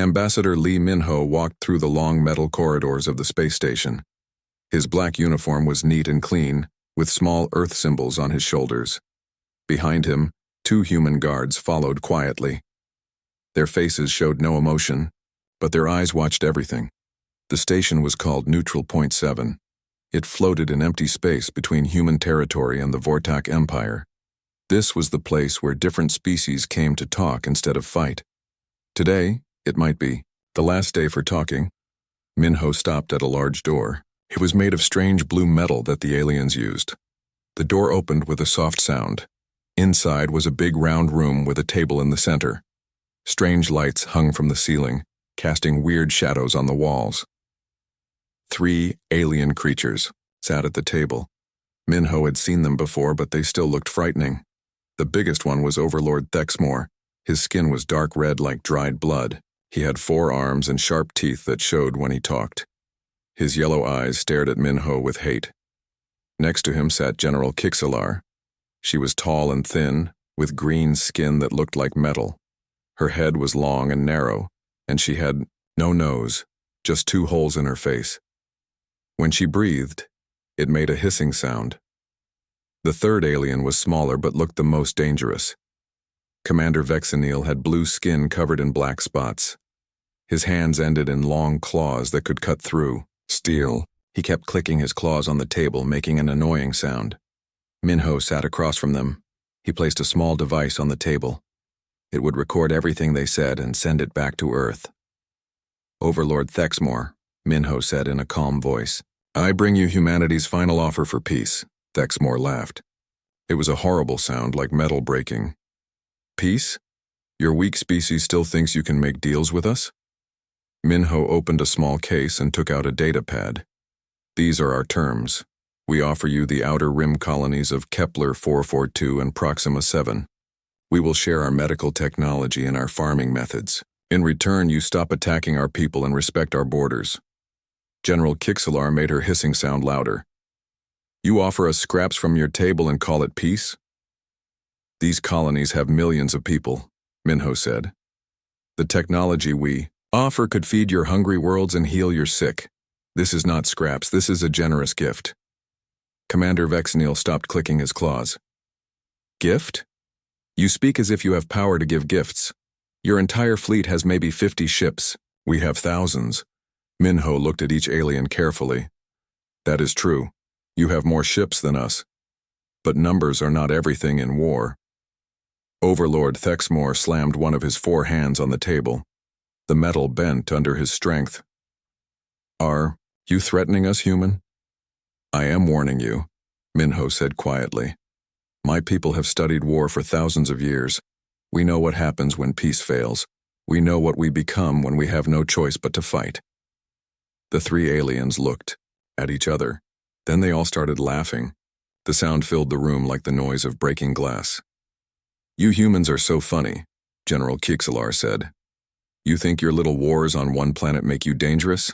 Ambassador Lee Min-ho walked through the long metal corridors of the space station. His black uniform was neat and clean, with small Earth symbols on his shoulders. Behind him, 2 human guards followed quietly. Their faces showed no emotion, but their eyes watched everything. The station was called Neutral Point 7. It floated in empty space between human territory and the Vortak Empire. This was the place where different species came to talk instead of fight. Today, it might be the last day for talking. Min-ho stopped at a large door. It was made of strange blue metal that the aliens used. The door opened with a soft sound. Inside was a big round room with a table in the center. Strange lights hung from the ceiling, casting weird shadows on the walls. 3 alien creatures sat at the table. Min-ho had seen them before, but they still looked frightening. The biggest one was Overlord Thexmore. His skin was dark red like dried blood. He had 4 arms and sharp teeth that showed when he talked. His yellow eyes stared at Min-ho with hate. Next to him sat General Kixelar. She was tall and thin, with green skin that looked like metal. Her head was long and narrow, and she had no nose, just 2 holes in her face. When she breathed, it made a hissing sound. The third alien was smaller but looked the most dangerous. Commander Vexenil had blue skin covered in black spots. His hands ended in long claws that could cut through steel. He kept clicking his claws on the table, making an annoying sound. Min-ho sat across from them. He placed a small device on the table. It would record everything they said and send it back to Earth. Overlord Thexmore, Min-ho said in a calm voice. I bring you humanity's final offer for peace. Thexmore laughed. It was a horrible sound, like metal breaking. Peace? Your weak species still thinks you can make deals with us? Min-ho opened a small case and took out a data pad. These are our terms. We offer you the outer rim colonies of Kepler 442 and Proxima 7. We will share our medical technology and our farming methods. In return, you stop attacking our people and respect our borders. General Kixelar made her hissing sound louder. You offer us scraps from your table and call it peace? These colonies have millions of people, Min-ho said. The technology we offer could feed your hungry worlds and heal your sick. This is not scraps, this is a generous gift. Commander Vexenil stopped clicking his claws. Gift? You speak as if you have power to give gifts. Your entire fleet has maybe 50 ships. We have thousands. Min-ho looked at each alien carefully. That is true. You have more ships than us. But numbers are not everything in war. Overlord Thexmore slammed one of his 4 hands on the table. The metal bent under his strength. Are you threatening us, human? I am warning you, Min-ho said quietly. My people have studied war for thousands of years. We know what happens when peace fails. We know what we become when we have no choice but to fight. The 3 aliens looked at each other. Then they all started laughing. The sound filled the room like the noise of breaking glass. You humans are so funny, General Kixelar said. You think your little wars on one planet make you dangerous?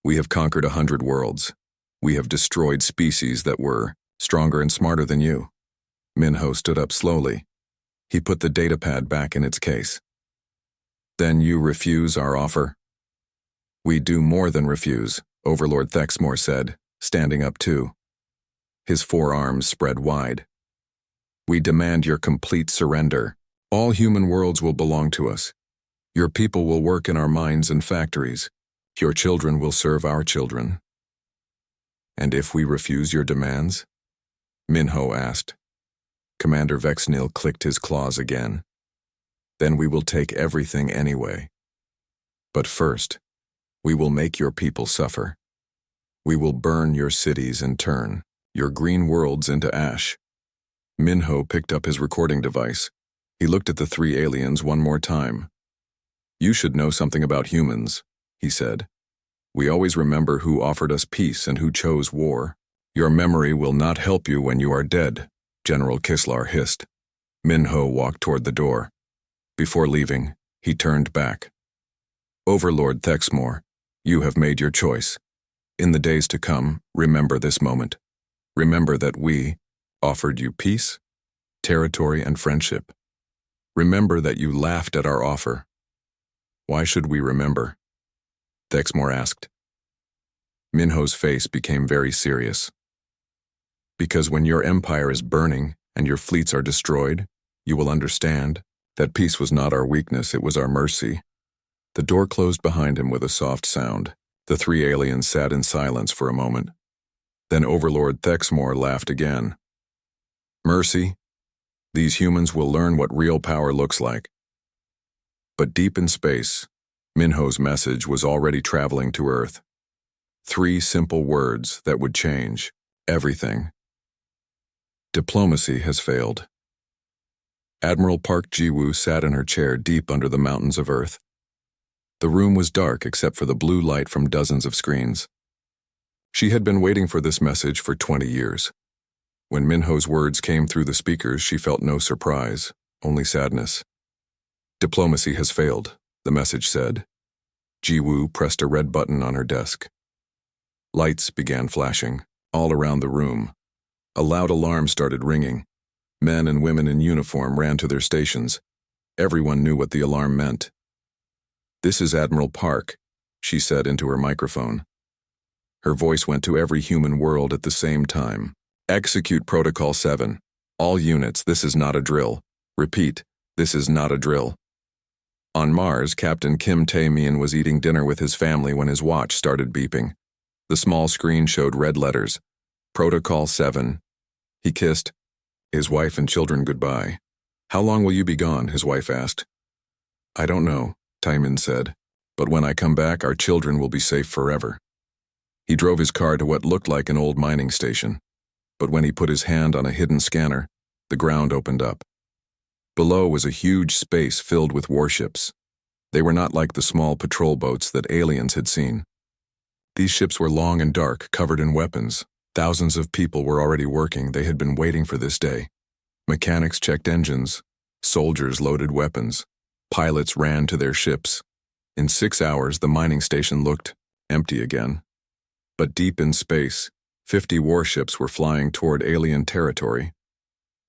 We have conquered 100 worlds. We have destroyed species that were stronger and smarter than you. Min-ho stood up slowly. He put the datapad back in its case. Then you refuse our offer? We do more than refuse, Overlord Thexmore said, standing up too. His 4 arms spread wide. We demand your complete surrender. All human worlds will belong to us. Your people will work in our mines and factories. Your children will serve our children. And if we refuse your demands? Min-ho asked. Commander Vexenil clicked his claws again. Then we will take everything anyway. But first, we will make your people suffer. We will burn your cities and turn your green worlds into ash. Min-ho picked up his recording device. He looked at the 3 aliens one more time. You should know something about humans, he said. We always remember who offered us peace and who chose war. Your memory will not help you when you are dead, General Kixelar hissed. Min-ho walked toward the door. Before leaving, he turned back. Overlord Thexmore, you have made your choice. In the days to come, remember this moment. Remember that we offered you peace, territory, and friendship. Remember that you laughed at our offer. Why should we remember? Dexmore asked. Minho's face became very serious. Because when your empire is burning and your fleets are destroyed, you will understand that peace was not our weakness, it was our mercy. The door closed behind him with a soft sound. The three aliens sat in silence for a moment. Then Overlord Thexmore laughed again. Mercy? These humans will learn what real power looks like. But deep in space, Minho's message was already traveling to Earth. 3 simple words that would change everything. Diplomacy has failed. Admiral Park Ji-woo sat in her chair deep under the mountains of Earth. The room was dark except for the blue light from dozens of screens. She had been waiting for this message for 20 years. When Minho's words came through the speakers, she felt no surprise, only sadness. Diplomacy has failed, the message said. Ji-woo pressed a red button on her desk. Lights began flashing, all around the room. A loud alarm started ringing. Men and women in uniform ran to their stations. Everyone knew what the alarm meant. This is Admiral Park, she said into her microphone. Her voice went to every human world at the same time. Execute Protocol 7. All units, this is not a drill. Repeat, this is not a drill. On Mars, Captain Kim Tae-min was eating dinner with his family when his watch started beeping. The small screen showed red letters. Protocol 7. He kissed his wife and children goodbye. How long will you be gone? His wife asked. I don't know, Tae-min said, but when I come back, our children will be safe forever. He drove his car to what looked like an old mining station, but when he put his hand on a hidden scanner, the ground opened up. Below was a huge space filled with warships. They were not like the small patrol boats that aliens had seen. These ships were long and dark, covered in weapons. Thousands of people were already working. They had been waiting for this day. Mechanics checked engines. Soldiers loaded weapons. Pilots ran to their ships. In 6 hours, the mining station looked empty again. But deep in space, 50 warships were flying toward alien territory.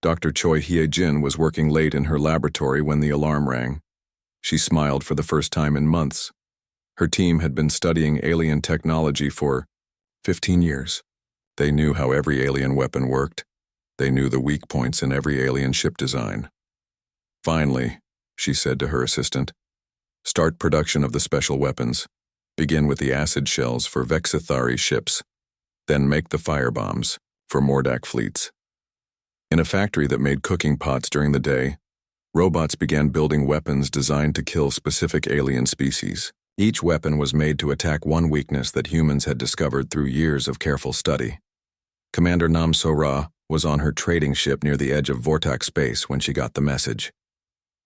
Dr. Choi Hye-jin was working late in her laboratory when the alarm rang. She smiled for the first time in months. Her team had been studying alien technology for 15 years. They knew how every alien weapon worked. They knew the weak points in every alien ship design. Finally, she said to her assistant, start production of the special weapons. Begin with the acid shells for Vexithari ships. Then make the firebombs for Mordak fleets. In a factory that made cooking pots during the day, robots began building weapons designed to kill specific alien species. Each weapon was made to attack one weakness that humans had discovered through years of careful study. Commander Nam So-ra was on her trading ship near the edge of Vortak space when she got the message.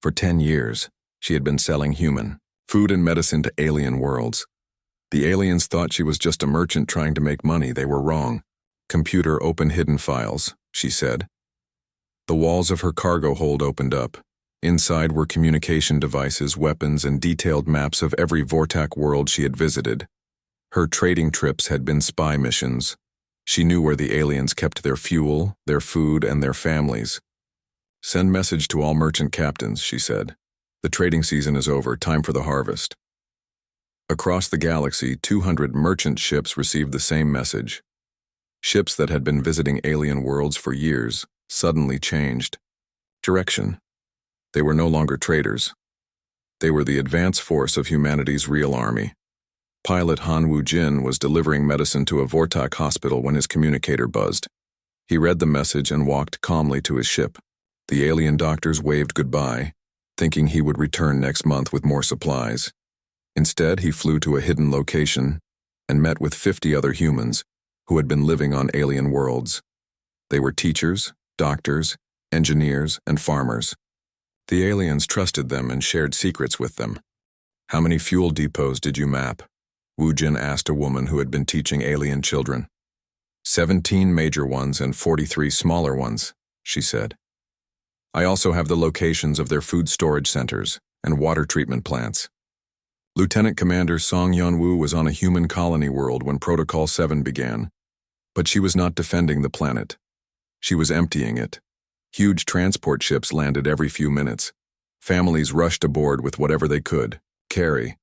For 10 years, she had been selling human food and medicine to alien worlds. The aliens thought she was just a merchant trying to make money. They were wrong. Computer, open hidden files, she said. The walls of her cargo hold opened up. Inside were communication devices, weapons, and detailed maps of every Vortak world she had visited. Her trading trips had been spy missions. She knew where the aliens kept their fuel, their food, and their families. Send message to all merchant captains, she said. The trading season is over, time for the harvest. Across the galaxy, 200 merchant ships received the same message. Ships that had been visiting alien worlds for years suddenly changed direction. They were no longer traders. They were the advance force of humanity's real army. Pilot Han Woo-jin was delivering medicine to a Vortak hospital when his communicator buzzed. He read the message and walked calmly to his ship. The alien doctors waved goodbye, thinking he would return next month with more supplies. Instead, he flew to a hidden location and met with 50 other humans who had been living on alien worlds. They were teachers, doctors, engineers, and farmers. The aliens trusted them and shared secrets with them. How many fuel depots did you map? Woo-jin asked a woman who had been teaching alien children. 17 major ones and 43 smaller ones, she said. I also have the locations of their food storage centers and water treatment plants. Lieutenant Commander Song Yeon-woo was on a human colony world when Protocol 7 began, but she was not defending the planet. She was emptying it. Huge transport ships landed every few minutes. Families rushed aboard with whatever they could: Carrie,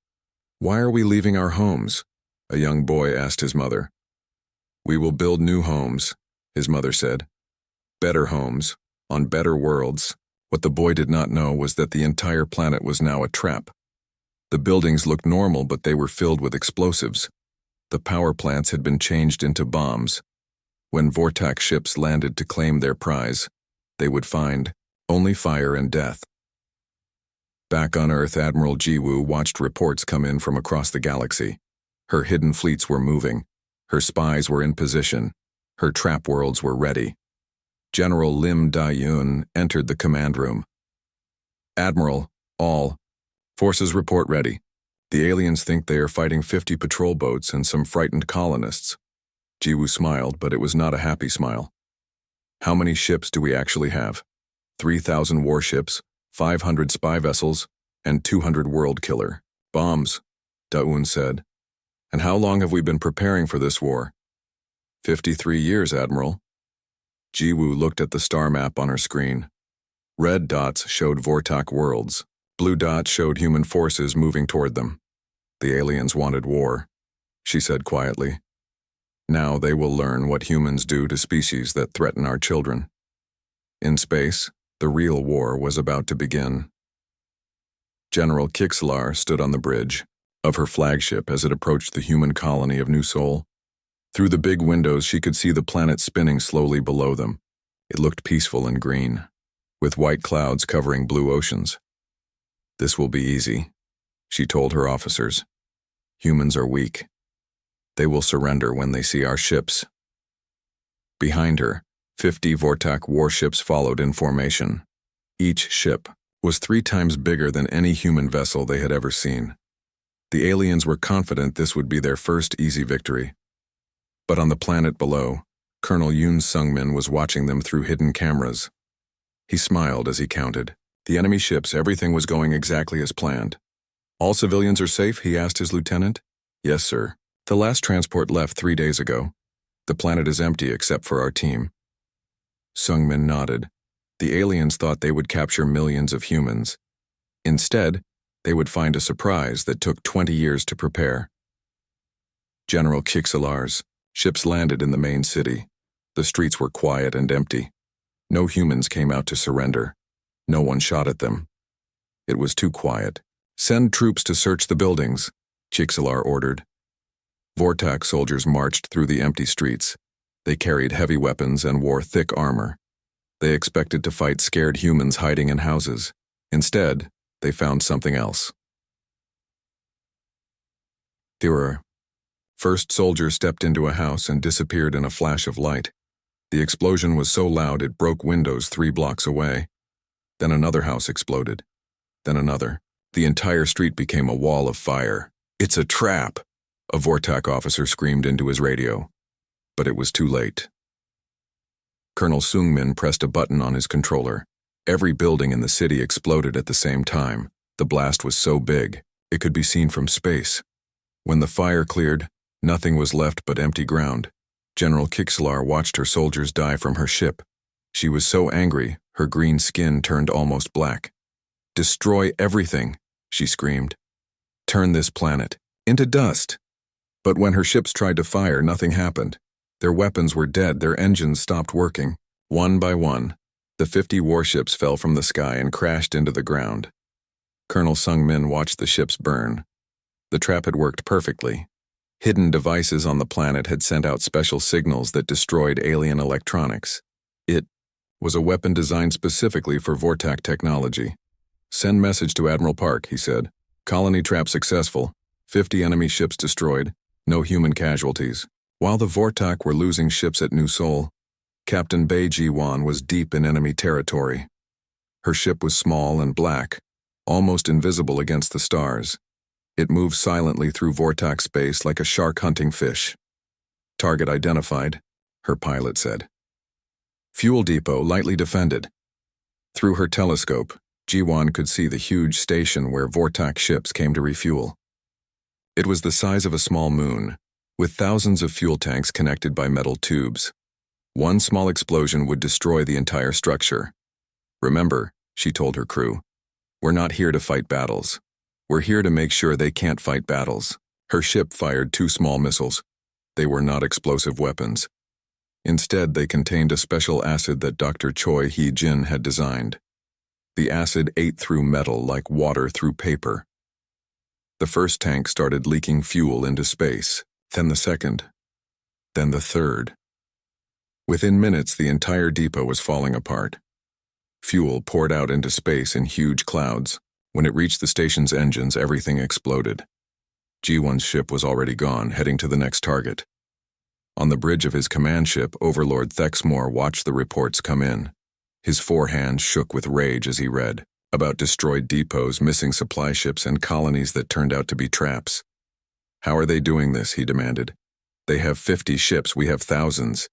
why are we leaving our homes? A young boy asked his mother. We will build new homes, his mother said. Better homes, on better worlds. What the boy did not know was that the entire planet was now a trap. The buildings looked normal, but they were filled with explosives. The power plants had been changed into bombs. When Vortak ships landed to claim their prize, they would find only fire and death. Back on Earth, Admiral Jiwoo watched reports come in from across the galaxy. Her hidden fleets were moving. Her spies were in position. Her trap worlds were ready. General Lim Da-yoon entered the command room. Admiral, all forces report ready. The aliens think they are fighting 50 patrol boats and some frightened colonists. Jiwoo smiled, but it was not a happy smile. How many ships do we actually have? 3,000 warships, 500 spy vessels, and 200 world killer bombs, Da-yoon said. And how long have we been preparing for this war? 53 years, Admiral. Jiwoo looked at the star map on her screen. Red dots showed Vortak worlds. Blue dots showed human forces moving toward them. The aliens wanted war, she said quietly. Now they will learn what humans do to species that threaten our children. In space, the real war was about to begin. General Kixlar stood on the bridge of her flagship as it approached the human colony of New Sol. Through the big windows, she could see the planet spinning slowly below them. It looked peaceful and green, with white clouds covering blue oceans. This will be easy, she told her officers. Humans are weak. They will surrender when they see our ships. Behind her, 50 Vortak warships followed in formation. Each ship was 3 times bigger than any human vessel they had ever seen. The aliens were confident this would be their first easy victory. But on the planet below, Colonel Yoon Sung-min was watching them through hidden cameras. He smiled as he counted. The enemy ships, everything was going exactly as planned. All civilians are safe, he asked his lieutenant. Yes, sir. The last transport left 3 days ago. The planet is empty except for our team. Sung-min nodded. The aliens thought they would capture millions of humans. Instead, they would find a surprise that took 20 years to prepare. General Kixlar's ships landed in the main city. The streets were quiet and empty. No humans came out to surrender. No one shot at them. It was too quiet. Send troops to search the buildings, Kixlar ordered. Vortak soldiers marched through the empty streets. They carried heavy weapons and wore thick armor. They expected to fight scared humans hiding in houses. Instead, they found something else. First soldier stepped into a house and disappeared in a flash of light. The explosion was so loud it broke windows 3 blocks away. Then another house exploded. Then another. The entire street became a wall of fire. It's a trap, a Vortak officer screamed into his radio. But it was too late. Colonel Sung-min pressed a button on his controller. Every building in the city exploded at the same time. The blast was so big, it could be seen from space. When the fire cleared, nothing was left but empty ground. General Kixlar watched her soldiers die from her ship. She was so angry, her green skin turned almost black. Destroy everything, she screamed. Turn this planet into dust. But when her ships tried to fire, nothing happened. Their weapons were dead, their engines stopped working. One by one, the 50 warships fell from the sky and crashed into the ground. Colonel Sung-min watched the ships burn. The trap had worked perfectly. Hidden devices on the planet had sent out special signals that destroyed alien electronics. It was a weapon designed specifically for Vortak technology. Send message to Admiral Park, he said. Colony trap successful. 50 enemy ships destroyed. No human casualties. While the Vortak were losing ships at New Sol, Captain Bei Ji-won was deep in enemy territory. Her ship was small and black, almost invisible against the stars. It moved silently through Vortak space like a shark hunting fish. Target identified, her pilot said. Fuel depot lightly defended. Through her telescope, Ji-won could see the huge station where Vortak ships came to refuel. It was the size of a small moon, with thousands of fuel tanks connected by metal tubes. One small explosion would destroy the entire structure. Remember, she told her crew, we're not here to fight battles. We're here to make sure they can't fight battles. Her ship fired 2 small missiles. They were not explosive weapons. Instead, they contained a special acid that Dr. Choi Hee-jin had designed. The acid ate through metal like water through paper. The first tank started leaking fuel into space, then the second, then the third. Within minutes, the entire depot was falling apart. Fuel poured out into space in huge clouds. When it reached the station's engines, everything exploded. G1's ship was already gone, heading to the next target. On the bridge of his command ship, Overlord Thexmore watched the reports come in. His 4 hands shook with rage as he read about destroyed depots, missing supply ships, and colonies that turned out to be traps. "How are they doing this?" he demanded. "They have 50 ships, we have thousands."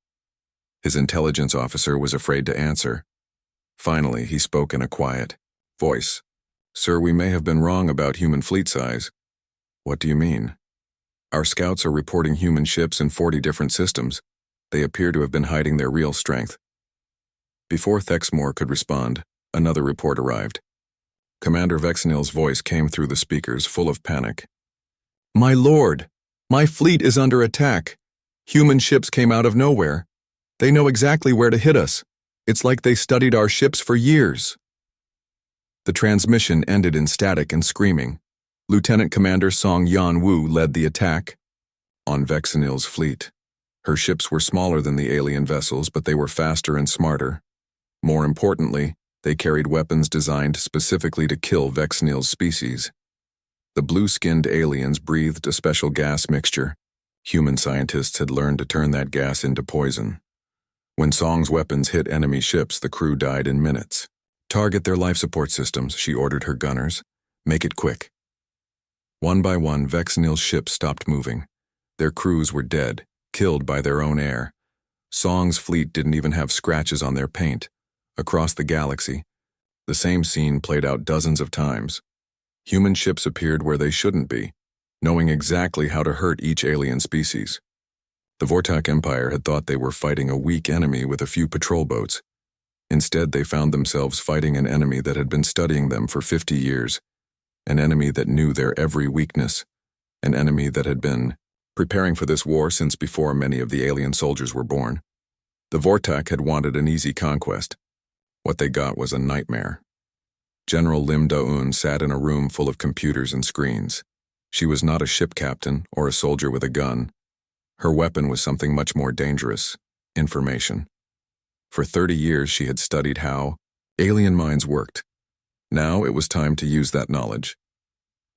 His intelligence officer was afraid to answer. Finally, he spoke in a quiet voice. "Sir, we may have been wrong about human fleet size." "What do you mean?" "Our scouts are reporting human ships in 40 different systems. They appear to have been hiding their real strength." Before Thexmore could respond, another report arrived. Commander Vexnil's voice came through the speakers, full of panic. "My lord, my fleet is under attack. Human ships came out of nowhere. They know exactly where to hit us. It's like they studied our ships for years." The transmission ended in static and screaming. Lieutenant Commander Song Yan-woo led the attack on Vexnil's fleet. Her ships were smaller than the alien vessels, but they were faster and smarter. More importantly, they carried weapons designed specifically to kill Vexnil's species. The blue-skinned aliens breathed a special gas mixture. Human scientists had learned to turn that gas into poison. When Song's weapons hit enemy ships, the crew died in minutes. "Target their life support systems," she ordered her gunners. "Make it quick." One by one, Vexnil's ships stopped moving. Their crews were dead, killed by their own air. Song's fleet didn't even have scratches on their paint. Across the galaxy, the same scene played out dozens of times. Human ships appeared where they shouldn't be, knowing exactly how to hurt each alien species. The Vortak Empire had thought they were fighting a weak enemy with a few patrol boats. Instead, they found themselves fighting an enemy that had been studying them for 50 years, an enemy that knew their every weakness, an enemy that had been preparing for this war since before many of the alien soldiers were born. The Vortak had wanted an easy conquest. What they got was a nightmare. General Lim Da-eun sat in a room full of computers and screens. She was not a ship captain or a soldier with a gun. Her weapon was something much more dangerous: information. For 30 years she had studied how alien minds worked. Now it was time to use that knowledge.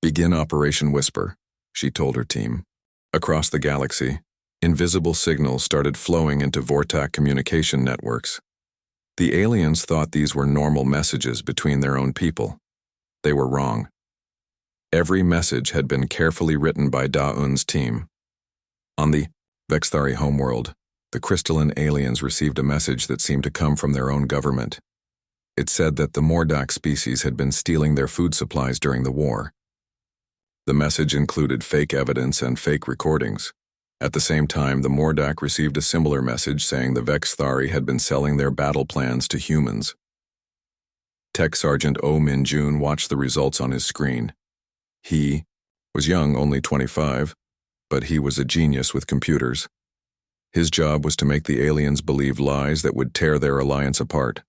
"Begin Operation Whisper," she told her team. Across the galaxy, invisible signals started flowing into Vortak communication networks. The aliens thought these were normal messages between their own people. They were wrong. Every message had been carefully written by Da-eun's team. On the Vexthari homeworld, the crystalline aliens received a message that seemed to come from their own government. It said that the Mordak species had been stealing their food supplies during the war. The message included fake evidence and fake recordings. At the same time, the Mordak received a similar message saying the Vexthari had been selling their battle plans to humans. Tech Sergeant Oh Min-jun watched the results on his screen. He was young, only 25, but he was a genius with computers. His job was to make the aliens believe lies that would tear their alliance apart.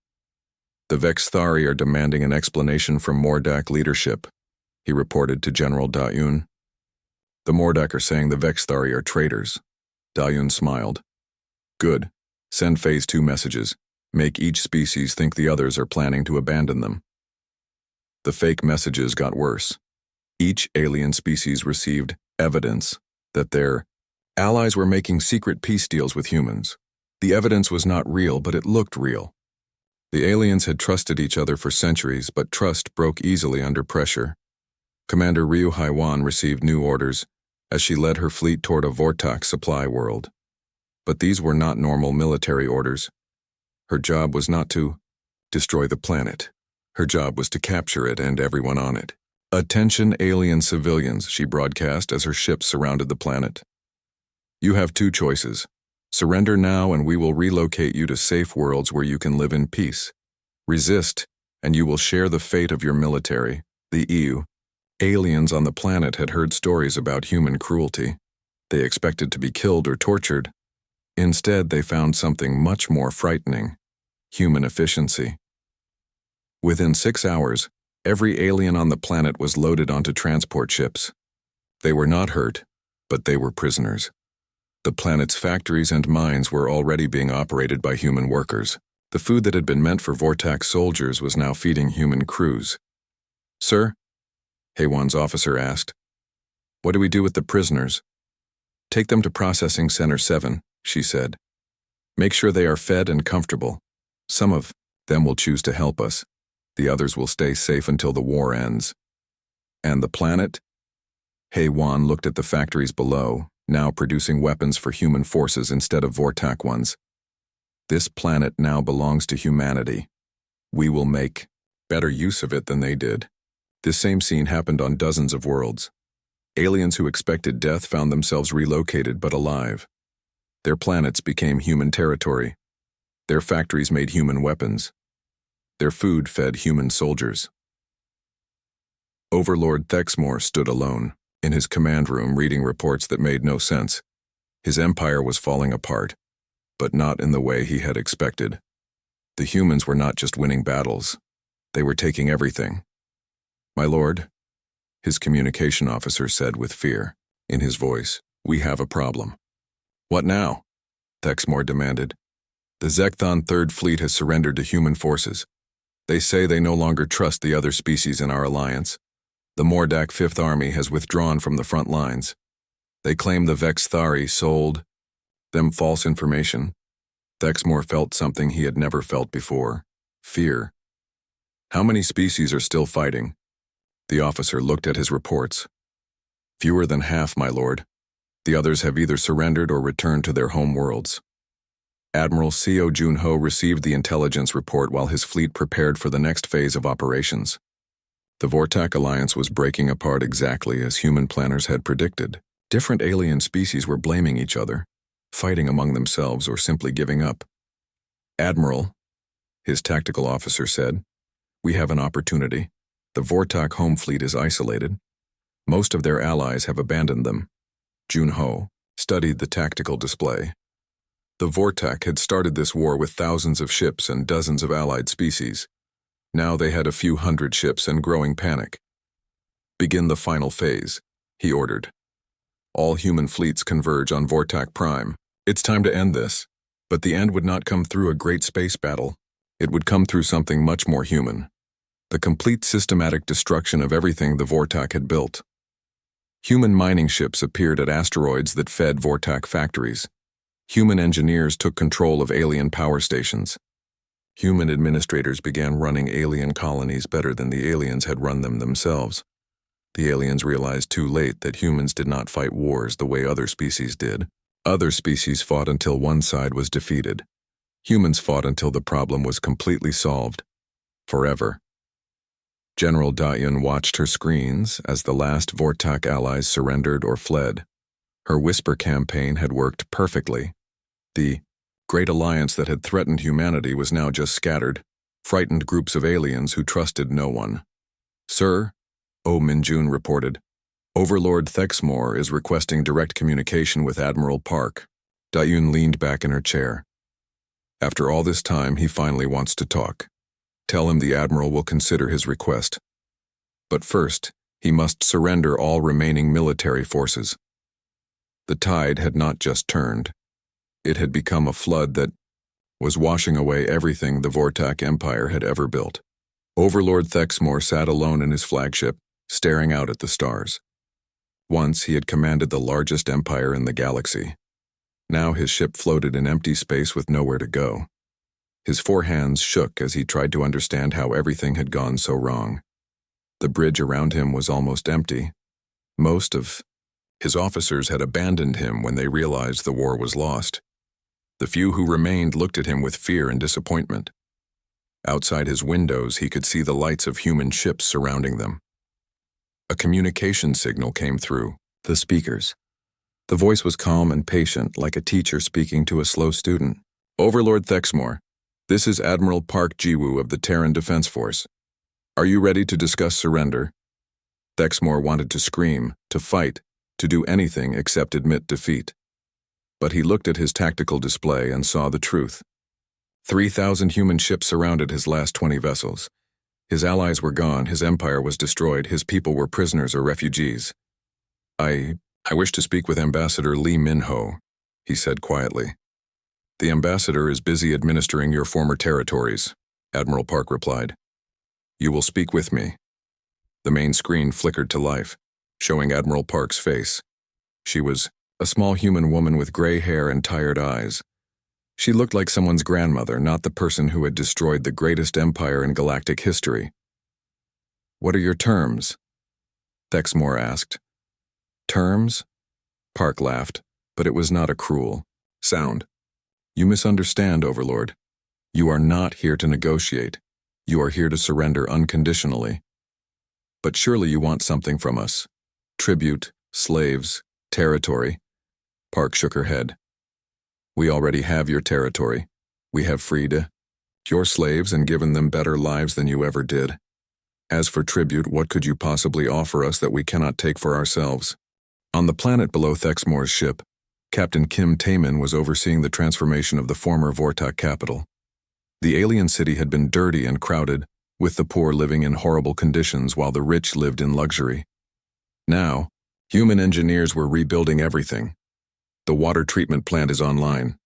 "The Vexthari are demanding an explanation from Mordak leadership," he reported to General Da-eun. "The Mordak are saying the Vexthari are traitors." Da-eun smiled. "Good. Send Phase 2 messages. Make each species think the others are planning to abandon them." The fake messages got worse. Each alien species received evidence that their allies were making secret peace deals with humans. The evidence was not real, but it looked real. The aliens had trusted each other for centuries, but trust broke easily under pressure. Commander Ryu Haiwan received new orders as she led her fleet toward a Vortak supply world. But these were not normal military orders. Her job was not to destroy the planet. Her job was to capture it and everyone on it. "Attention alien civilians," she broadcast as her ships surrounded the planet. "You have 2 choices. Surrender now and we will relocate you to safe worlds where you can live in peace. Resist, and you will share the fate of your military, the EU, Aliens on the planet had heard stories about human cruelty. They expected to be killed or tortured. Instead, they found something much more frightening: human efficiency. Within 6 hours, every alien on the planet was loaded onto transport ships. They were not hurt, but they were prisoners. The planet's factories and mines were already being operated by human workers. The food that had been meant for Vortax soldiers was now feeding human crews. "Sir?" Haywan's officer asked. "What do we do with the prisoners?" "Take them to Processing Center 7, she said. "Make sure they are fed and comfortable. Some of them will choose to help us. The others will stay safe until the war ends." "And the planet?" Haywan looked at the factories below, now producing weapons for human forces instead of Vortac ones. "This planet now belongs to humanity. We will make better use of it than they did." This same scene happened on dozens of worlds. Aliens who expected death found themselves relocated but alive. Their planets became human territory. Their factories made human weapons. Their food fed human soldiers. Overlord Thexmore stood alone, in his command room reading reports that made no sense. His empire was falling apart, but not in the way he had expected. The humans were not just winning battles. They were taking everything. "My lord," his communication officer said with fear in his voice, "we have a problem." "What now?" Thexmore demanded. "The Zekthon Third Fleet has surrendered to human forces. They say they no longer trust the other species in our alliance. The Mordak Fifth Army has withdrawn from the front lines. They claim the Vexthari sold them false information." Thexmore felt something he had never felt before: fear. "How many species are still fighting?" The officer looked at his reports. "Fewer than half, my lord. The others have either surrendered or returned to their home worlds." Admiral Seo Junho received the intelligence report while his fleet prepared for the next phase of operations. The Vortac Alliance was breaking apart exactly as human planners had predicted. Different alien species were blaming each other, fighting among themselves or simply giving up. "Admiral," his tactical officer said, "we have an opportunity. The Vortac home fleet is isolated. Most of their allies have abandoned them." Junho studied the tactical display. The Vortac had started this war with thousands of ships and dozens of allied species. Now they had a few hundred ships and growing panic. "Begin the final phase," he ordered. "All human fleets converge on Vortac Prime. It's time to end this." But the end would not come through a great space battle. It would come through something much more human: the complete systematic destruction of everything the Vortac had built. Human mining ships appeared at asteroids that fed Vortac factories. Human engineers took control of alien power stations. Human administrators began running alien colonies better than the aliens had run them themselves. The aliens realized too late that humans did not fight wars the way other species did. Other species fought until one side was defeated. Humans fought until the problem was completely solved. Forever. General Dayun watched her screens as the last Vortac allies surrendered or fled. Her whisper campaign had worked perfectly. The great alliance that had threatened humanity was now just scattered, frightened groups of aliens who trusted no one. "Sir," O Minjun reported, "Overlord Thexmore is requesting direct communication with Admiral Park." Dayun leaned back in her chair. "After all this time, he finally wants to talk. Tell him the Admiral will consider his request. But first, he must surrender all remaining military forces." The tide had not just turned. It had become a flood that was washing away everything the Vortac Empire had ever built. Overlord Thexmore sat alone in his flagship, staring out at the stars. Once he had commanded the largest empire in the galaxy. Now his ship floated in empty space with nowhere to go. His four hands shook as he tried to understand how everything had gone so wrong. The bridge around him was almost empty. Most of his officers had abandoned him when they realized the war was lost. The few who remained looked at him with fear and disappointment. Outside his windows, he could see the lights of human ships surrounding them. A communication signal came through the speakers. The voice was calm and patient, like a teacher speaking to a slow student. "Overlord Thexmore, this is Admiral Park Jiwoo of the Terran Defense Force. Are you ready to discuss surrender?" Thexmore wanted to scream, to fight, to do anything except admit defeat. But he looked at his tactical display and saw the truth. 3,000 human ships surrounded his last 20 vessels. His allies were gone, his empire was destroyed, his people were prisoners or refugees. I wish to speak with Ambassador Lee Min-ho, he said quietly. The ambassador is busy administering your former territories, Admiral Park replied. You will speak with me. The main screen flickered to life, showing Admiral Park's face. She was a small human woman with gray hair and tired eyes. She looked like someone's grandmother, not the person who had destroyed the greatest empire in galactic history. What are your terms? Thexmore asked. Terms? Park laughed, but it was not a cruel sound. You misunderstand, Overlord. You are not here to negotiate. You are here to surrender unconditionally. But surely you want something from us. Tribute, slaves, territory. Park shook her head. We already have your territory. We have freed your slaves and given them better lives than you ever did. As for tribute, what could you possibly offer us that we cannot take for ourselves? On the planet below Thexmore's ship, Captain Kim Taemin was overseeing the transformation of the former Vortak capital. The alien city had been dirty and crowded, with the poor living in horrible conditions while the rich lived in luxury. Now, human engineers were rebuilding everything. The water treatment plant is online,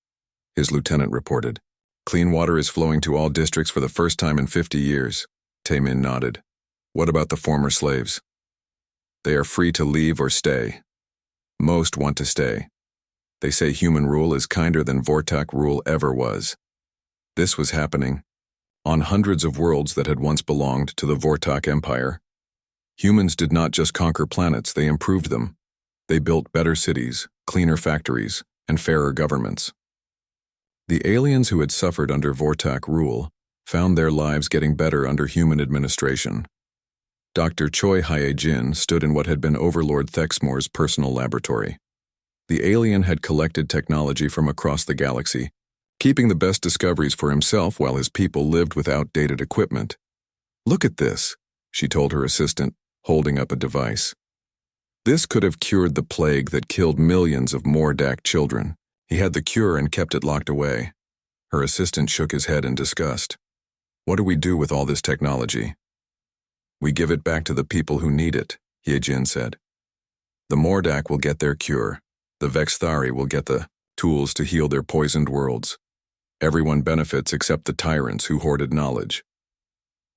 his lieutenant reported. Clean water is flowing to all districts for the first time in 50 years. Taemin nodded. What about the former slaves? They are free to leave or stay. Most want to stay. They say human rule is kinder than Vortak rule ever was. This was happening on hundreds of worlds that had once belonged to the Vortak Empire. Humans did not just conquer planets, they improved them. They built better cities, cleaner factories, and fairer governments. The aliens who had suffered under Vortak rule found their lives getting better under human administration. Dr. Choi Hye-jin stood in what had been Overlord Thexmore's personal laboratory. The alien had collected technology from across the galaxy, keeping the best discoveries for himself while his people lived with outdated equipment. Look at this, she told her assistant, holding up a device. This could have cured the plague that killed millions of Mordak children. He had the cure and kept it locked away. Her assistant shook his head in disgust. What do we do with all this technology? We give it back to the people who need it, Hye-jin said. The Mordak will get their cure. The Vexthari will get the tools to heal their poisoned worlds. Everyone benefits except the tyrants who hoarded knowledge.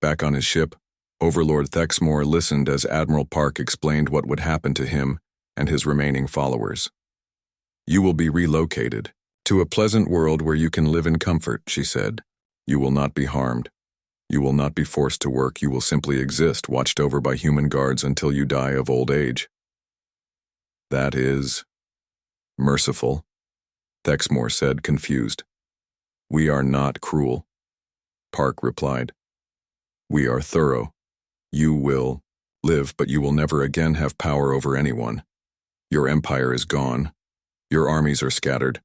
Back on his ship, Overlord Thexmore listened as Admiral Park explained what would happen to him and his remaining followers. You will be relocated to a pleasant world where you can live in comfort, she said. You will not be harmed. You will not be forced to work. You will simply exist, watched over by human guards until you die of old age. That is merciful, Thexmore said, confused. We are not cruel, Park replied. We are thorough. You will live, but you will never again have power over anyone. Your empire is gone. Your armies are scattered.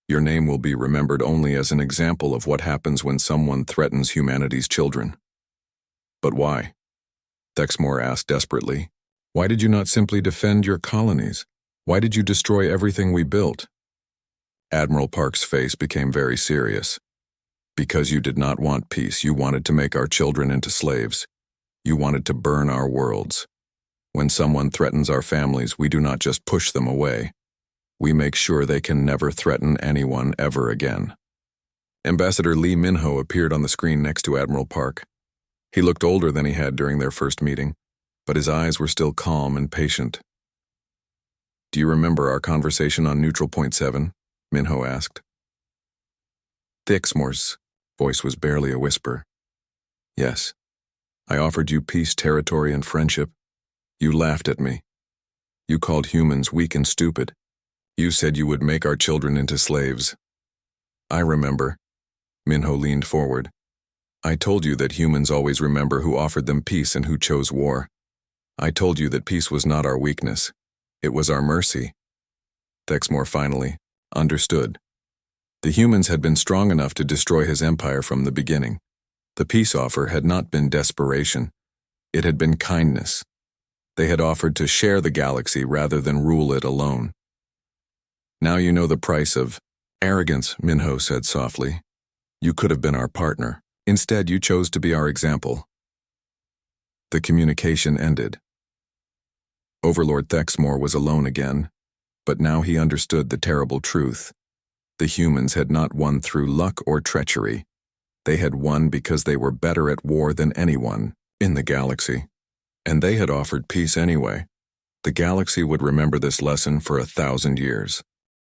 Your name will be remembered only as an example of what happens when someone threatens humanity's children. But why? Thexmore asked desperately. Why did you not simply defend your colonies? Why did you destroy everything we built? Admiral Park's face became very serious. Because you did not want peace, you wanted to make our children into slaves. You wanted to burn our worlds. When someone threatens our families, we do not just push them away. We make sure they can never threaten anyone ever again. Ambassador Lee Min-ho appeared on the screen next to Admiral Park. He looked older than he had during their first meeting, but his eyes were still calm and patient. Do you remember our conversation on Neutral Point 7? Min-ho asked. Thexmore's voice was barely a whisper. Yes. I offered you peace, territory, and friendship. You laughed at me. You called humans weak and stupid. You said you would make our children into slaves. I remember. Min-ho leaned forward. I told you that humans always remember who offered them peace and who chose war. I told you that peace was not our weakness. It was our mercy. Thexmore finally understood. The humans had been strong enough to destroy his empire from the beginning. The peace offer had not been desperation. It had been kindness. They had offered to share the galaxy rather than rule it alone. Now you know the price of arrogance, Minho said softly. You could have been our partner. Instead, you chose to be our example. The communication ended. Overlord Thexmore was alone again, but now he understood the terrible truth. The humans had not won through luck or treachery. They had won because they were better at war than anyone in the galaxy. And they had offered peace anyway. The galaxy would remember this lesson for 1,000 years.